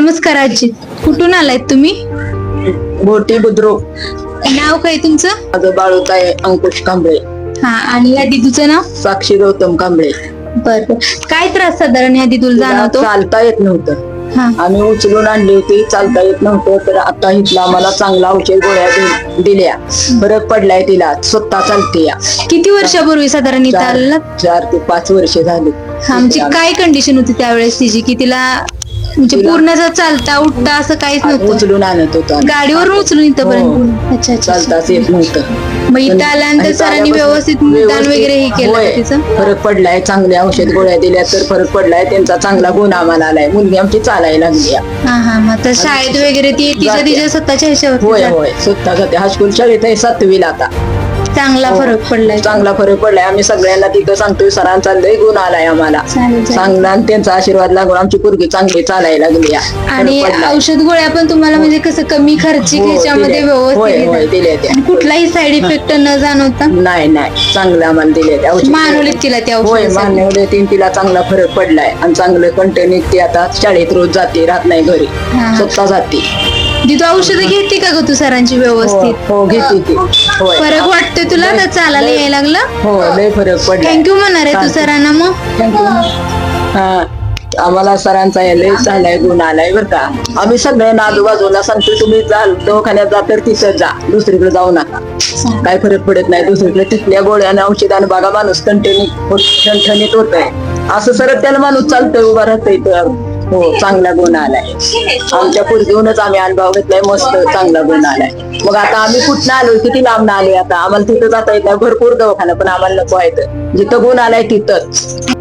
नमस्कार आजी, कुठून आलाय तुम्ही? मोठी बुद्रुक. नाव काय तुमचं? माझं बाळूताई अंकुश कांबळे. हा, आणि या दिदूचं नाव? साक्षी गौतम कांबळे. बर, काय त्रास साधारण या दिदूला तिला जाणवतो? चालता येत नव्हतं. हा, आम्ही उचलून आणली होती, चालता येत नव्हतं. तर आता इथला आम्हाला चांगला औषध गोळ्या दिल्या, फरक पडलाय तिला, स्वतः चालते या. किती वर्षापूर्वी साधारण इथं आलेला? 4 ते 5 वर्ष झाली. हा, म्हणजे काय कंडिशन होती त्यावेळेस तिची की तिला म्हणजे पूर्ण असं चालता उठता असं काहीच नव्हतं? उचलून आणत होतो. गाडीवरून उचलून इथपर्यंत? अच्छा अच्छा. चालताच येत नव्हतं. मग इथं आल्यानंतर सरांनी व्यवस्थित निदान वगैरे हे केलं का होय, तिचं? फरक पडलाय. चांगल्या औषध गोळ्या दिल्या तर फरक पडलाय. त्यांचा चांगला गुण आम्हाला आलाय. मुलगी आमची चालायला लागली आहे. हा हा, मग तर शाळेत वगैरे ती तिच्या स्वतःच्या ह्याच्यावर होय होय, स्वतः जाते. हायस्कूल शाळेत आहे, 7वीला आता. चांगला फरक पडलाय. चांगला फरक पडलाय. आम्ही सगळ्यांना तिथं सांगतोय, सरांचा लय गुण आलाय आम्हाला. चालेल, चालेल. चांगला, आणि त्यांचा आशीर्वाद लागून आमची पोरगी चांगली चालायला लागली आहे. आणि फरक पडलाय. औषध गोळ्या पण तुम्हाला म्हणजे कसं कमी खर्चिक हो, ह्याच्यामध्ये दिल्या. होय होय, व्यवस्थित दिल्या त्या. आणि कुठलाही साईड इफेक्ट न जाणवता नाही नाही, चांगलं आम्हाला दिले त्या औषध. मानवलीत तिला त्या होय, औषधासाठी? मानवले तिला चांगला फरक पडलाय. आणि चांगलं कंटिन्यू ती आता शाळेत रोज जाते, राहत नाही घरी, हा. स्वतः जाते. तू औषधं घेते का ग तू सरांची व्यवस्थित? हो, घेते ती. होय. फरक वाटतोय तुला तर चालायला यायला लागलं? हो, लय फरक पडला. थँक्यू म्हणणार आहे तू सरांना मग? हा, आम्हाला सरांचा लय चालाय गुण आलाय बरं का. आम्ही सगळ्यांना आजूबाजूला सांगतो, तुम्ही दवाखान्यात जा तर तिथं जा, दुसरीकडे जाऊ नका. काय फरक पडत नाही दुसरीकडे. तिथल्या गोळ्यानं औषधानं बघा, माणूस ठणठणीत होत आहे. असं सरळ त्याला माणूस चालतोय, उभा राहतोय. तर हो, चांगला गुण आलाय. आमच्या पुरगीहूनच आम्ही अनुभव घेतलाय. मस्त चांगला गुण आलाय. मग आता आम्ही कुठनं आलोय, किती लांब आलोय. आता आम्हाला तिथं जाता येत नाही, भरपूर दवाखाना, पण आम्हाला नको आहे. जिथं गुण आलाय तिथंच